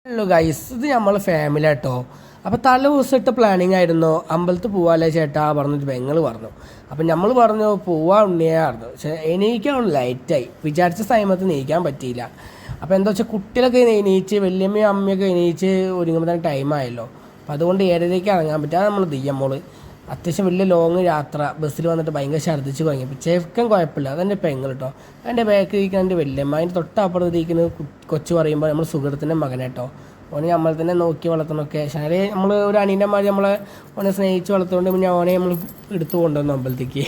Hello guys, ഇത് നമ്മൾ family ആട്ടോ. അപ്പോൾ തലേ ദിവസമായിട്ട് പ്ലാനിങ് ആയിരുന്നു അമ്പലത്തിൽ പോവാല്ലേ ചേട്ടാ പറഞ്ഞിട്ട് പെങ്ങൾ പറഞ്ഞു. അപ്പം നമ്മൾ പറഞ്ഞു പോവാ ഉണ്ണിയായിരുന്നു. പക്ഷേ എണീക്കാൻ ലൈറ്റായി, വിചാരിച്ച സമയത്ത് എണീക്കാൻ പറ്റിയില്ല. അപ്പോൾ എന്താ വെച്ചാൽ കുട്ടികളൊക്കെ എണീച്ച് വല്യമ്മയും അമ്മയൊക്കെ എണീച്ച് ഒരുങ്ങുമ്പോൾ തന്നെ ടൈമായല്ലോ. അപ്പോൾ അതുകൊണ്ട് 7:30 ഇറങ്ങാൻ പറ്റുക. നമ്മൾ ദിയ്യമ്മോള് അത്യാവശ്യം വലിയ ലോങ് യാത്ര ബസ്സിൽ വന്നിട്ട് ഭയങ്കര ഛർദ്ദിച്ച് തുടങ്ങിയപ്പോൾ ചെറുക്കൻ കുഴപ്പമില്ല, അതെൻ്റെ പെങ്ങൾ കേട്ടോ. അതിൻ്റെ ബാക്കിൽ ഇരിക്കുന്ന എൻ്റെ വല്യമ്മ, അതിൻ്റെ തൊട്ടപ്പുറത്തിരിക്കുന്ന കൊച്ചു പറയുമ്പോൾ നമ്മൾ സുഹൃത്തിൻ്റെ മകനാട്ടോ. ഓനെ നമ്മൾ തന്നെ നോക്കി വളർത്തണമൊക്കെ. പക്ഷേ നമ്മൾ ഒരു അണീൻ്റെ മാതിരി നമ്മളെ ഓനെ സ്നേഹിച്ച് വളർത്തുകൊണ്ട് പിന്നെ ഓനെ നമ്മൾ എടുത്തു കൊണ്ടുവന്നു അമ്പലത്തേക്ക്.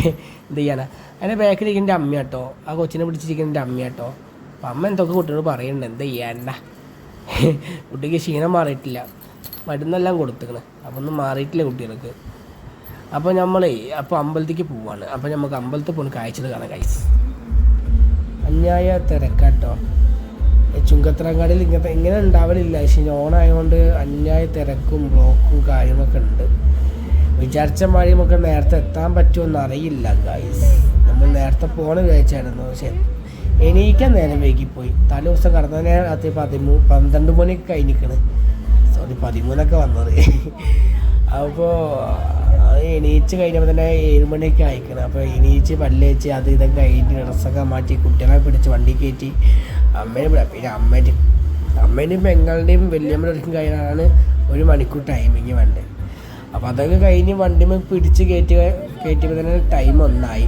എന്ത് ചെയ്യാനാ. അതിൻ്റെ ബാക്കിലിരിക്കുന്ന എൻ്റെ അമ്മ കേട്ടോ, ആ കൊച്ചിനെ പിടിച്ചിരിക്കുന്ന എൻ്റെ അമ്മ കേട്ടോ. അപ്പം അമ്മ എന്തൊക്കെ കുട്ടിയോട് പറയുന്നുണ്ട്, എന്ത് ചെയ്യാണ്ട. കുട്ടിക്ക് ക്ഷീണം മാറിയിട്ടില്ല, മരുന്നെല്ലാം കൊടുത്തേക്കണ്, അപ്പം ഒന്നും മാറിയിട്ടില്ല കുട്ടികൾക്ക്. അപ്പോൾ അപ്പോൾ അമ്പലത്തേക്ക് പോവാണ്. അപ്പോൾ നമുക്ക് അമ്പലത്തിൽ പോകുന്ന കാഴ്ചകൾ കാണാം ഗൈസ്. അന്യായ തിരക്കാട്ടോ. ചുങ്കത്തറങ്ങാടിയിൽ ഇങ്ങനെ ഉണ്ടാവലില്ല, പക്ഷേ ഓണായതുകൊണ്ട് അന്യായ തിരക്കും ബ്ലോക്കും കാര്യങ്ങളൊക്കെ ഉണ്ട്. വിചാരിച്ച മാതിരി നമുക്ക് നേരത്തെ എത്താൻ പറ്റുമെന്ന് അറിയില്ല ഗൈസ്. നമ്മൾ നേരത്തെ പോകണം വിചാരിച്ചായിരുന്നു, പക്ഷേ എണീക്കാൻ നേരം വൈകിപ്പോയി. തലേ ദിവസം കടന്നതിനെ രാത്രി 12 മണിയൊക്കെ കഴിഞ്ഞിരിക്കണ്. സോറി 13 വന്നത്. അപ്പോൾ എണീച്ച് കഴിഞ്ഞപ്പോൾ തന്നെ 7 മണിയൊക്കെ അയക്കണം. അപ്പോൾ എണീച്ച് പല്ലേച്ച് അത് ഇതൊക്കെ കഴിഞ്ഞ് ഡ്രസ്സൊക്കെ മാറ്റി കുട്ടികളെ പിടിച്ച് വണ്ടി കയറ്റി അമ്മേനെ പിന്നെ അമ്മേൻ്റെയും പെങ്ങളുടെയും വല്യമ്മയുടെ ഒരിക്കലും കഴിഞ്ഞാണ് 1 മണിക്കൂർ ടൈമിങ് വേണ്ടത്. അപ്പോൾ അതൊക്കെ കഴിഞ്ഞ് വണ്ടിമേ പിടിച്ച് കയറ്റിയപ്പോൾ തന്നെ ടൈം 1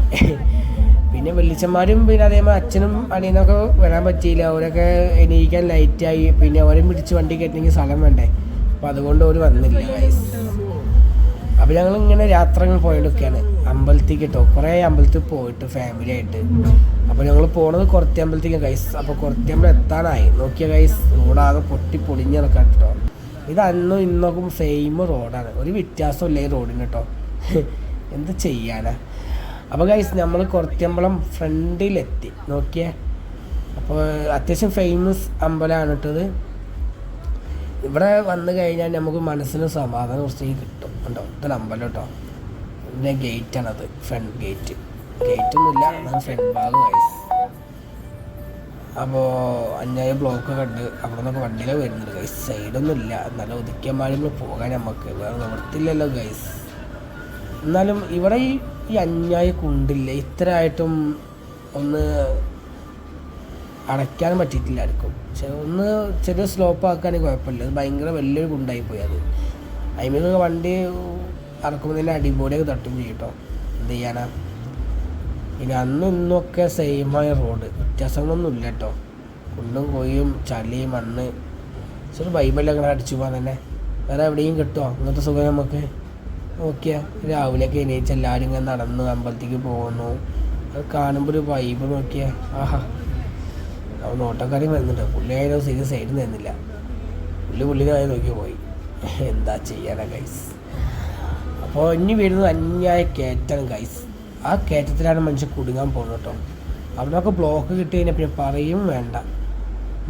പിന്നെ വെള്ളിച്ചന്മാരും പിന്നെ അതേമാതിരി അച്ഛനും അനിയനൊക്കെ വരാൻ പറ്റിയില്ല. അവരൊക്കെ എണീക്കാൻ ലൈറ്റായി. പിന്നെ അവരെ പിടിച്ച് വണ്ടി കയറ്റണമെങ്കിൽ സ്ഥലം വേണ്ടേ, അപ്പോൾ അതുകൊണ്ട് അവർ വന്നില്ല ഗൈസ്. അപ്പോൾ ഞങ്ങളിങ്ങനെ യാത്രകൾ പോയിട്ടൊക്കെയാണ് അമ്പലത്തേക്ക് കേട്ടോ. കുറേ അമ്പലത്തിൽ പോയിട്ട് ഫാമിലി ആയിട്ട്. അപ്പോൾ ഞങ്ങൾ പോണത് കുറത്തി അമ്പലത്തേക്ക് ഗൈസ്. അപ്പോൾ കുറത്തി അമ്പലം എത്താനായി. നോക്കിയ ഗൈസ്, റോഡാകെ പൊട്ടി പൊളിഞ്ഞ് നടക്കാം കേട്ടോ. ഇത് അന്നും ഇന്നൊക്കെ സെയിം റോഡാണ്, ഒരു വ്യത്യാസമില്ല ഈ റോഡിന് കേട്ടോ. എന്ത് ചെയ്യാനാ. അപ്പോൾ ഗൈസ് നമ്മൾ കുറത്തിയമ്പലം ഫ്രണ്ടിലെത്തി. നോക്കിയേ, അപ്പോൾ അത്യാവശ്യം ഫേമസ് അമ്പലമാണ് കേട്ടത്. ഇവിടെ വന്നു കഴിഞ്ഞാൽ നമുക്ക് മനസ്സിന് സമാധാനം കുറച്ച് കിട്ടും കേട്ടോ. ഇതൊരു അമ്പലം കേട്ടോ. പിന്നെ ഗേറ്റാണത്, ഫ്രണ്ട് ഗേറ്റൊന്നുമില്ല, എന്നാൽ ഫ്രണ്ട് ഭാഗം ഗൈസ്. അപ്പോൾ അന്യായ ബ്ലോക്കൊക്കെ ഉണ്ട്. അവിടെ നിന്നൊക്കെ വണ്ടിയിലൊക്കെ വരുന്നുണ്ട് ഗൈസ്. സൈഡൊന്നും ഇല്ല, എന്നാലും ഒതുക്കിയമാരും പോകാൻ നമുക്ക് വേറെ നിവർത്തില്ലല്ലോ ഗൈസ്. എന്നാലും ഇവിടെ ഈ അന്യായ കുണ്ടില്ല, ഇത്രയായിട്ടും ഒന്ന് അടയ്ക്കാനും പറ്റിയിട്ടില്ല ആർക്കും. പക്ഷെ ഒന്ന് ചെറിയ സ്ലോപ്പ് ആക്കുകയാണെങ്കിൽ കുഴപ്പമില്ല. അത് ഭയങ്കര വലിയൊരു കുണ്ടായി പോയി. അത് അതിമേലൊക്കെ വണ്ടി ഇറക്കുമ്പോൾ തന്നെ അടിപൊളിയൊക്കെ തട്ടും ചെയ്യും കേട്ടോ. എന്ത് ചെയ്യാനാ. പിന്നെ അന്നും ഇന്നൊക്കെ സെയിമായ റോഡ്, വ്യത്യാസങ്ങളൊന്നും ഇല്ല കേട്ടോ. കുണ്ടും കോയും ചളി മണ്ണ് ചെറു ബൈബിളെല്ലാം അങ്ങനെ അടിച്ചു പോകാൻ തന്നെ. വേറെ എവിടെയും കിട്ടുമോ ഇങ്ങനത്തെ സുഖം നമുക്ക്. നോക്കിയാൽ രാവിലെയൊക്കെ എണീച്ച് എല്ലാവരും ഇങ്ങനെ നടന്ന് അമ്പലത്തേക്ക് പോകുന്നു. അത് കാണുമ്പോൾ ഒരു വൈബ് നോക്കിയാൽ ആഹാ. അവൻ ഓട്ടോക്കാരെയും വരുന്നുണ്ട്. പുള്ളിയായാലും സീരിയസ് സൈഡിൽ നിന്നില്ല. പുള്ളിനായി നോക്കി പോയി. എന്താ ചെയ്യാനാ ഗൈസ്. അപ്പോൾ ഇനി വരുന്നത് അന്യായ കയറ്റാണ് ഗൈസ്. ആ കയറ്റത്തിലാണ് മനുഷ്യൻ കുടുങ്ങാൻ പോകുന്നത് കേട്ടോ. അവിടെയൊക്കെ ബ്ലോക്ക് കിട്ടി കഴിഞ്ഞാൽ പിന്നെ പറയും വേണ്ട.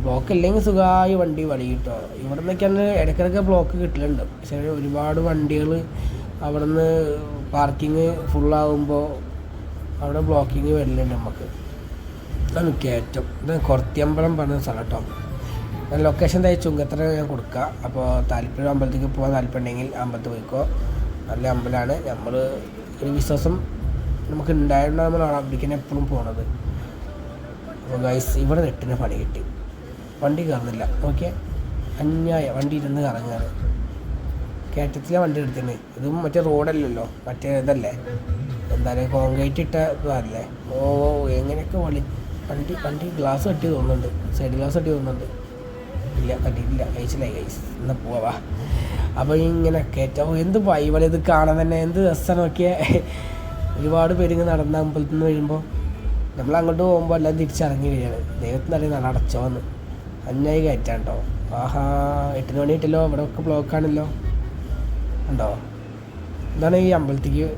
ബ്ലോക്ക് ഇല്ലെങ്കിൽ സുഖമായി വണ്ടി വലി കിട്ടോ. ഇവിടെ നിന്നൊക്കെയാണ് ഇടയ്ക്കിടയ്ക്ക് ബ്ലോക്ക് കിട്ടലുണ്ട്. പക്ഷേ ഒരുപാട് വണ്ടികൾ അവിടെ നിന്ന് പാർക്കിങ് ഫുള്ളാകുമ്പോൾ അവിടെ ബ്ലോക്കിങ് വരലുണ്ട് നമുക്ക്. ഇതാണ് കയറ്റം. ഇത് കുറത്തിയമ്പലം പറഞ്ഞ സ്ഥലം കേട്ടോ. ഞാൻ ലൊക്കേഷൻ തയ്ച്ച് ചുങ്കത്തറ ഞാൻ കൊടുക്കുക. അപ്പോൾ താല്പര്യം അമ്പലത്തേക്ക് പോകാൻ താല്പര്യമുണ്ടെങ്കിൽ അമ്പലത്തിൽ പോയിക്കോ. നല്ല അമ്പലമാണ്. നമ്മൾ ഒരു വിശ്വാസം നമുക്ക് ഉണ്ടായതുകൊണ്ട് നമ്മൾ അവിടേക്കാണ് എപ്പോഴും പോണത്. അപ്പോൾ ഗൈസ് ഇവിടെ നെട്ടിന് പണി കിട്ടി. വണ്ടി കയറുന്നില്ല. നോക്കിയാൽ അന്യായ വണ്ടി ഇരുന്ന് കറങ്ങാണ്. കയറ്റത്തിലെ വണ്ടി എടുത്തിന്. ഇതും മറ്റേ റോഡല്ലല്ലോ, മറ്റേ ഇതല്ലേ, എന്തായാലും കോൺക്രീറ്റ് ഇട്ട ഇതല്ലേ. എങ്ങനെയൊക്കെ വണ്ടി ഗ്ലാസ് കട്ടി തോന്നുന്നുണ്ട്, സൈഡ് ഗ്ലാസ് കട്ടി തോന്നുന്നുണ്ട്. ഇല്ല, കട്ടിയിട്ടില്ല. കഴിച്ചില്ലേ ഗൈസ്. എന്നാൽ പോവാ. അപ്പോൾ ഇങ്ങനെ കയറ്റാം. എന്ത് വൈവല ഇത് കാണാൻ തന്നെ എന്ത് രസം. നോക്കിയാൽ ഒരുപാട് പേരിങ്ങനെ നടന്ന അമ്പലത്തിൽ നിന്ന് വരുമ്പോൾ നമ്മൾ അങ്ങോട്ട് പോകുമ്പോൾ എല്ലാം തിരിച്ചിറങ്ങി വരികയാണ്. ദൈവത്തിന് അറിയുന്ന അടച്ചോന്ന്. അന്യായി കയറ്റാൻ കേട്ടോ. ആഹാ, 8 മണി ഇട്ടല്ലോ. ഇവിടെ ഒക്കെ ബ്ലോക്കാണല്ലോ ഉണ്ടോ. ഇതാണ് ഈ അമ്പലത്തേക്ക്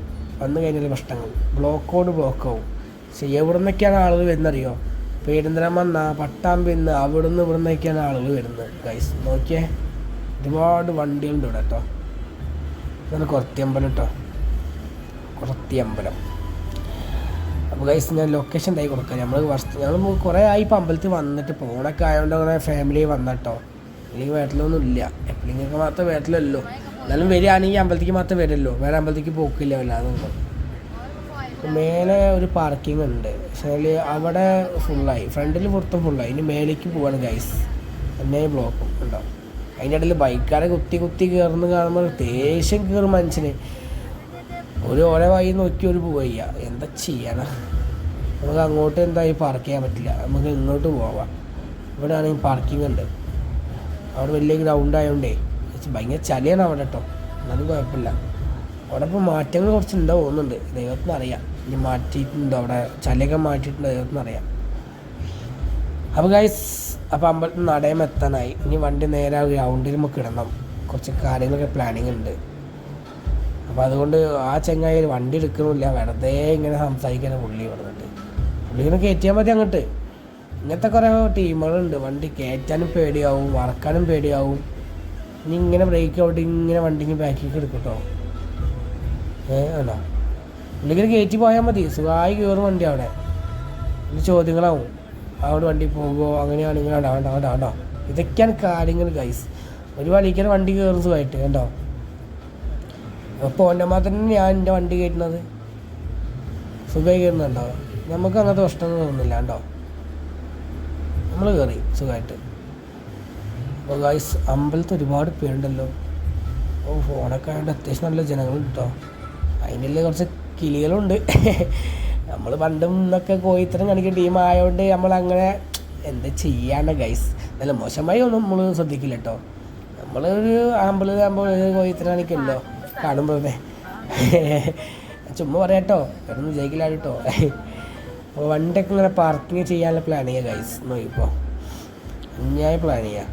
വന്നു കഴിഞ്ഞാൽ പ്രശ്നങ്ങൾ. ബ്ലോക്കാവും. പക്ഷേ എവിടെ നിന്നൊക്കെയാണ് ആളുകൾ വരുന്നറിയോ. പേരുന്തരമന്ന പട്ടാമ്പിന്ന് അവിടുന്ന് ഇവിടെ നിന്നൊക്കെയാണ് ആളുകൾ വരുന്നത് ഗൈസ്. നോക്കിയേ, ഒരുപാട് വണ്ടികളുണ്ട് ഇവിടെ കേട്ടോ. ഇതാണ് കുറത്തിയമ്പലം കേട്ടോ. കുറത്തിയമ്പലം. അപ്പോൾ ഗൈസ് ഞാൻ ലൊക്കേഷൻ കൊടുക്കാം. ഞങ്ങൾ കുറേ ആയി ഇപ്പോൾ അമ്പലത്തിൽ വന്നിട്ട്. ഫോണൊക്കെ ആയതുകൊണ്ട് അങ്ങനെ ഫാമിലി വന്നിട്ടോ. അല്ലെങ്കിൽ വീട്ടിലൊന്നും ഇല്ല. എപ്പോഴെങ്കിലൊക്കെ മാത്രമേ വീട്ടിലല്ലോ. എന്നാലും വരികയാണെങ്കിൽ അമ്പലത്തേക്ക് മാത്രമേ വരുമല്ലോ, വേറെ അമ്പലത്തേക്ക് പോക്കില്ല വല്ലാതൊന്നും. മേലെ ഒരു പാർക്കിംഗ് ഉണ്ട്, പക്ഷേ അവിടെ ഫുള്ളായി, ഫ്രണ്ടിൽ പുറത്തും ഫുള്ളായി. ഇനി മേലേക്ക് പോവാണ് ഗൈസ്, എന്നെ ബ്ലോക്കും ഉണ്ടാവും. അതിൻ്റെ ഇടയിൽ ബൈക്കാരെ കുത്തി കയറുന്ന കാണുമ്പോൾ ദേഷ്യം കയറും മനുഷ്യന്. ഓരോ വഴി നോക്കി ഒരു പോവുക, എന്താ ചെയ്യാനാ. നമുക്ക് അങ്ങോട്ട് എന്തായി പാർക്ക് ചെയ്യാൻ പറ്റില്ല, നമുക്ക് ഇങ്ങോട്ട് പോവാം. ഇവിടെ ആണെങ്കിൽ പാർക്കിംഗ് ഉണ്ട്, അവിടെ വലിയ ഗ്രൗണ്ട് ആയതുകൊണ്ടേ ഭയങ്കര ചളിയാണ് അവിടെ കേട്ടോ. എന്നാലും കുഴപ്പമില്ല. അവിടെ ഇപ്പോൾ മാറ്റങ്ങൾ കുറച്ചുണ്ടോ തോന്നുന്നുണ്ട്, ദൈവത്തിന് അറിയാം. ഇനി മാറ്റിയിട്ടുണ്ടോ അവിടെ, ചളിയൊക്കെ മാറ്റിയിട്ടുണ്ടോ ദൈവത്തിന് അറിയാം. അപ്പോൾ ഗൈസ്, അപ്പോൾ അമ്പലത്തിൽ നടയം എത്താനായി. ഇനി വണ്ടി നേരെ ഗ്രൗണ്ടിൽ നമുക്ക് ഇടണം, കുറച്ച് കാര്യങ്ങളൊക്കെ പ്ലാനിങ് ഉണ്ട്. അപ്പോൾ അതുകൊണ്ട് ആ ചെങ്ങായി വണ്ടി എടുക്കണമില്ല, വെറുതെ ഇങ്ങനെ സംസാരിക്കാനാണ് പുള്ളി പറഞ്ഞിട്ട്. പുള്ളിങ്ങനെ കയറ്റിയാൽ മതി അങ്ങോട്ട്. ഇങ്ങനത്തെ കുറേ ടീമുകളുണ്ട്, വണ്ടി കയറ്റാനും പേടിയാവും, വറക്കാനും പേടിയാവും. ഇനി ഇങ്ങനെ ബ്രേക്ക് ഔട്ട് ഇങ്ങനെ വണ്ടിക്ക് ബാക്കിലേക്ക് എടുക്കും കേട്ടോ. ആണോ, പുള്ളിങ്ങനെ കയറ്റി പോയാൽ മതി, സുഖമായി കയറും വണ്ടി. അവിടെ ഇനി ചോദ്യങ്ങളാവും, അവിടെ വണ്ടി പോകുമോ, അങ്ങനെയാണ് ഇങ്ങനെ വേണ്ടോ. ഇതൊക്കെയാണ് കാര്യങ്ങൾ ഗൈസ്. ഒരു വഴിക്കാണ് വണ്ടി കയറും സുഖമായിട്ട് കേട്ടോ. അപ്പോൾ എൻ്റെ മാത്രം ഞാൻ എൻ്റെ വണ്ടി കയറ്റുന്നത് സുഖമായി കയറുന്നുണ്ടോ. നമുക്ക് അങ്ങനത്തെ പ്രശ്നമൊന്നും തോന്നുന്നില്ല കേട്ടോ, നമ്മൾ കയറി സുഖമായിട്ട്. അപ്പോൾ ഗൈസ്, അമ്പലത്തിൽ ഒരുപാട് പേരുണ്ടല്ലോ. ഫോണൊക്കെ ആയതുകൊണ്ട് അത്യാവശ്യം നല്ല ജനങ്ങളുണ്ട് കേട്ടോ. അതിൻ്റെ കുറച്ച് കിളികളുണ്ട്. നമ്മൾ പണ്ടും ഇന്നൊക്കെ കോയിത്തരം കാണിക്കുന്ന ടീമായതുകൊണ്ട് നമ്മളങ്ങനെ എന്താ ചെയ്യാണ്ട് ഗൈസ്. നല്ല മോശമായി ഒന്നും നമ്മൾ ശ്രദ്ധിക്കില്ല കേട്ടോ. നമ്മളൊരു ആകുമ്പോൾ കോയിത്തരം കാണിക്കുമല്ലോ കാണുമ്പോഴേ. ചുമ്മാ പറയാം കേട്ടോ, വേറൊന്നും വിജയിക്കില്ല കേട്ടോ. അപ്പോൾ വണ്ടിയൊക്കെ ഇങ്ങനെ പാർക്കിങ് ചെയ്യാനുള്ള പ്ലാൻ ചെയ്യുക ഗൈസ്. നോക്കിപ്പോൾ അന്യായ പ്ലാൻ ചെയ്യുക.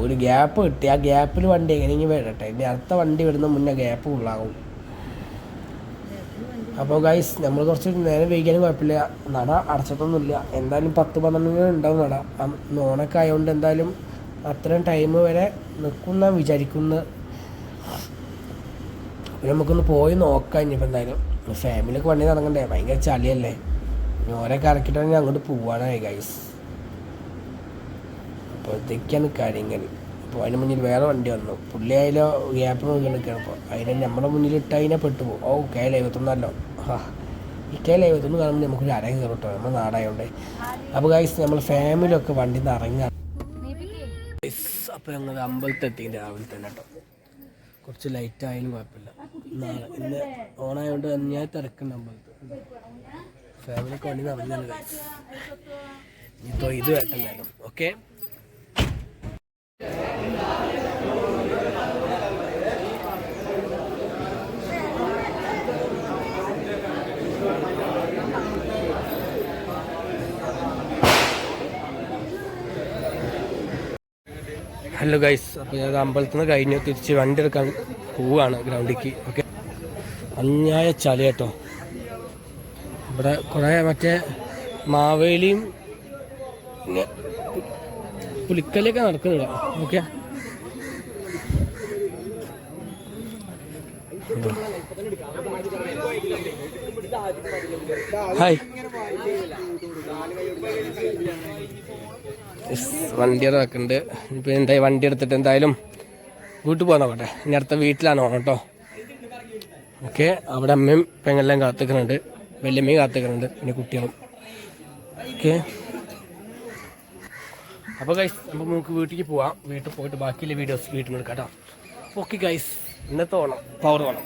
ഒരു ഗ്യാപ്പ് കിട്ടി, ആ ഗ്യാപ്പിൽ വണ്ടി എങ്ങനെയെങ്കിലും വരട്ടെ. ഇനി അടുത്ത വണ്ടി വരുന്ന മുന്നേ ഗ്യാപ്പ് ഫുള്ളാകും. അപ്പോൾ ഗൈസ്, നമ്മൾ കുറച്ച് നേരം വൈകാനും കുഴപ്പമില്ല, നട അടച്ചിട്ടൊന്നുമില്ല. എന്തായാലും 10-12 ഉണ്ടാവും നട. നോണൊക്കെ ആയതുകൊണ്ട് എന്തായാലും അത്രയും ടൈം വരെ നിൽക്കുന്ന വിചാരിക്കുന്ന. പിന്നെ നമുക്കൊന്ന് പോയി നോക്കാം. ഇനിയിപ്പോൾ എന്തായാലും ഫാമിലിയൊക്കെ വണ്ടി നടക്കണ്ടേ, ഭയങ്കര ചളിയല്ലേ. ഓരൊക്കെ ഇറക്കിയിട്ടാണെങ്കിൽ അങ്ങോട്ട് പോവാനായി ഗൈസ്. അപ്പോൾ ഇതൊക്കെയാണ് കാര്യങ്ങൾ. അപ്പോൾ അതിന് മുന്നിൽ വേറെ വണ്ടി വന്നു, പുള്ളി അതിലോ ഗ്യാപ്പ് നോക്കി നിൽക്കുകയാണ്. അപ്പോൾ അതിനെ നമ്മുടെ മുന്നിലിട്ട് അതിനെ പെട്ടുപോകും. KL-51 ഈ KL-51 കാണുമ്പോൾ നമുക്കൊരു അര കയറും കേട്ടോ, നമ്മൾ നാടായതുകൊണ്ട്. അപ്പോൾ ഗൈസ്, നമ്മൾ ഫാമിലിയൊക്കെ വണ്ടി നിന്ന് ഇറങ്ങാം. അപ്പോൾ ഞങ്ങൾ അമ്പലത്തെത്തി രാവിലെ തന്നെ കേട്ടോ. കുറച്ച് ലൈറ്റ് ആയാലും കുഴപ്പമില്ല, ഇന്ന് ഓണായതുകൊണ്ട് ഞാൻ തിരക്കുണ്ട് അമ്പലത്ത്. ഫാമിലിയൊക്കെ വണ്ടി നിറഞ്ഞാണ് ഗൈസ്. ഇപ്പോൾ ഇത് വേട്ടണ്ടായിരുന്നു. Okay, hello guys. അപ്പോൾ ഞാൻ അമ്പലത്തിൽ നിന്ന് കഴിഞ്ഞ് തിരിച്ച് വണ്ടി എടുക്കാൻ പോവുകയാണ് ഗ്രൗണ്ടിലേക്ക്. ഓക്കെ, അന്യായ ചളി കേട്ടോ. ഇവിടെ കുറേ മറ്റേ മാവേലിയും പിന്നെ പുലിക്കലൊക്കെ നടക്കുന്നില്ല. Okay, hi. വണ്ടിയുടെ വെക്കുന്നുണ്ട്. ഇപ്പം എന്തായി വണ്ടി എടുത്തിട്ട് എന്തായാലും വീട്ടിൽ പോകാൻ നോക്കട്ടെ. ഇനി അടുത്ത വീട്ടിലാണ് ഓണം കേട്ടോ. ഓക്കെ, അവിടെ അമ്മയും പെങ്ങളെല്ലാം കാത്തിക്കുന്നുണ്ട്, വല്യമ്മയും കാത്തിക്കുന്നുണ്ട്, പിന്നെ കുട്ടികളും. ഓക്കെ, അപ്പോൾ ഗൈസ്, നമുക്ക് വീട്ടിലേക്ക് പോവാം. വീട്ടിൽ പോയിട്ട് ബാക്കിയുള്ള വീഡിയോസ് വീട്ടിൽ നിന്ന് എടുക്കാം കേട്ടോ. ഓക്കെ ഗൈസ്, ഇന്നത്തെ ഓണം പവർ ഓണം.